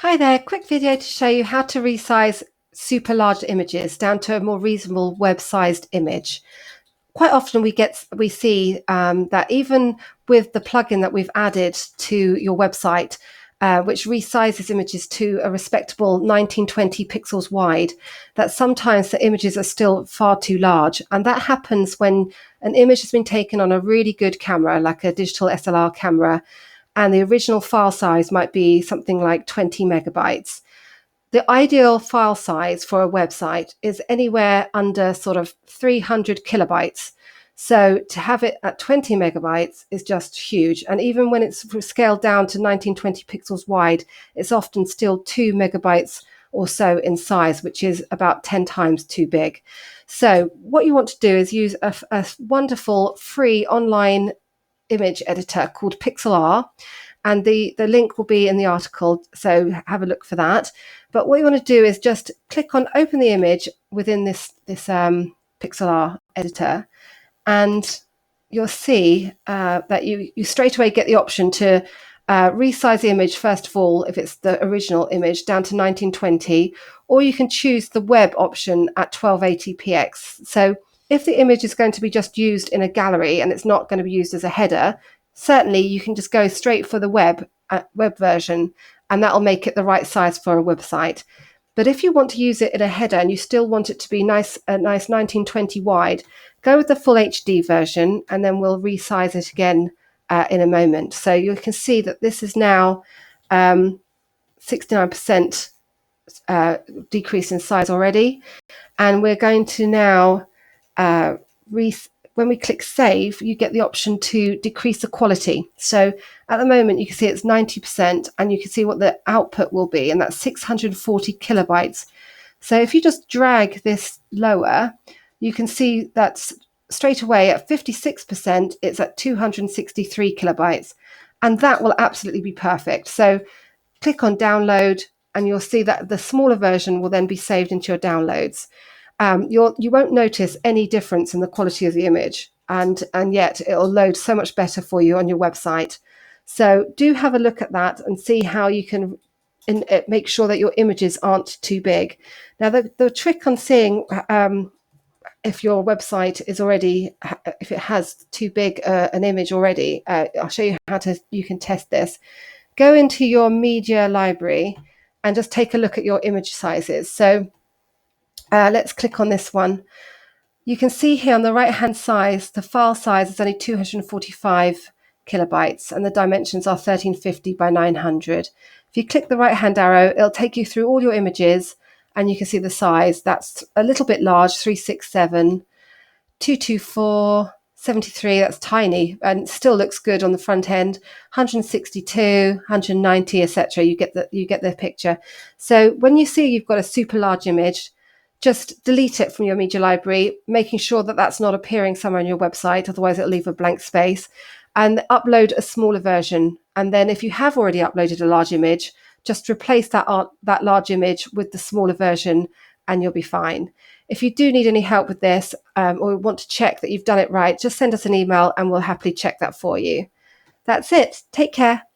Hi there, quick video to show you how to resize super large images down to a more reasonable web-sized image. Quite often we see that even with the plugin that we've added to your website, which resizes images to a respectable 1920 pixels wide, that sometimes the images are still far too large. And that happens when an image has been taken on a really good camera, like a digital SLR camera, and the original file size might be something like 20 megabytes. The ideal file size for a website is anywhere under sort of 300 kilobytes. So to have it at 20 megabytes is just huge. And even when it's scaled down to 1920 pixels wide, it's often still 2 megabytes or so in size, which is about 10 times too big. So what you want to do is use a wonderful free online image editor called Pixlr, and the link will be in the article, so have a look for that. But what you want to do is just click on open the image within this Pixlr editor, and you'll see that you straight away get the option to resize the image first of all, if it's the original image, down to 1920, or you can choose the web option at 1280px. So if the image is going to be just used in a gallery and it's not going to be used as a header, certainly you can just go straight for the web version, and that'll make it the right size for a website. But if you want to use it in a header and you still want it to be a nice 1920 wide, go with the full HD version, and then we'll resize it again in a moment. So you can see that this is now 69% decrease in size already. And we're going to now, when we click save, you get the option to decrease the quality. So at the moment, you can see it's 90%, and you can see what the output will be, and that's 640 kilobytes. So if you just drag this lower, you can see that's straight away at 56%, it's at 263 kilobytes, and that will absolutely be perfect. So click on download, and you'll see that the smaller version will then be saved into your downloads. You won't notice any difference in the quality of the image, and yet it'll load so much better for you on your website. So do have a look at that and see how you can make sure that your images aren't too big. Now, the trick on seeing if your website is already, if it has too big an image already, I'll show you how you can test this. Go into your media library and just take a look at your image sizes. So let's click on this one. You can see here on the right hand side, the file size is only 245 kilobytes, and the dimensions are 1350 by 900. If you click the right hand arrow, it'll take you through all your images, and you can see the size. That's a little bit large, 367, 224, 73, that's tiny, and still looks good on the front end. 162, 190, etc. You get the picture. So when you see you've got a super large image, just delete it from your media library, making sure that that's not appearing somewhere on your website, otherwise it'll leave a blank space, and upload a smaller version. And then if you have already uploaded a large image, just replace that large image with the smaller version, and you'll be fine. If you do need any help with this, or want to check that you've done it right, just send us an email and we'll happily check that for you. That's it. Take care.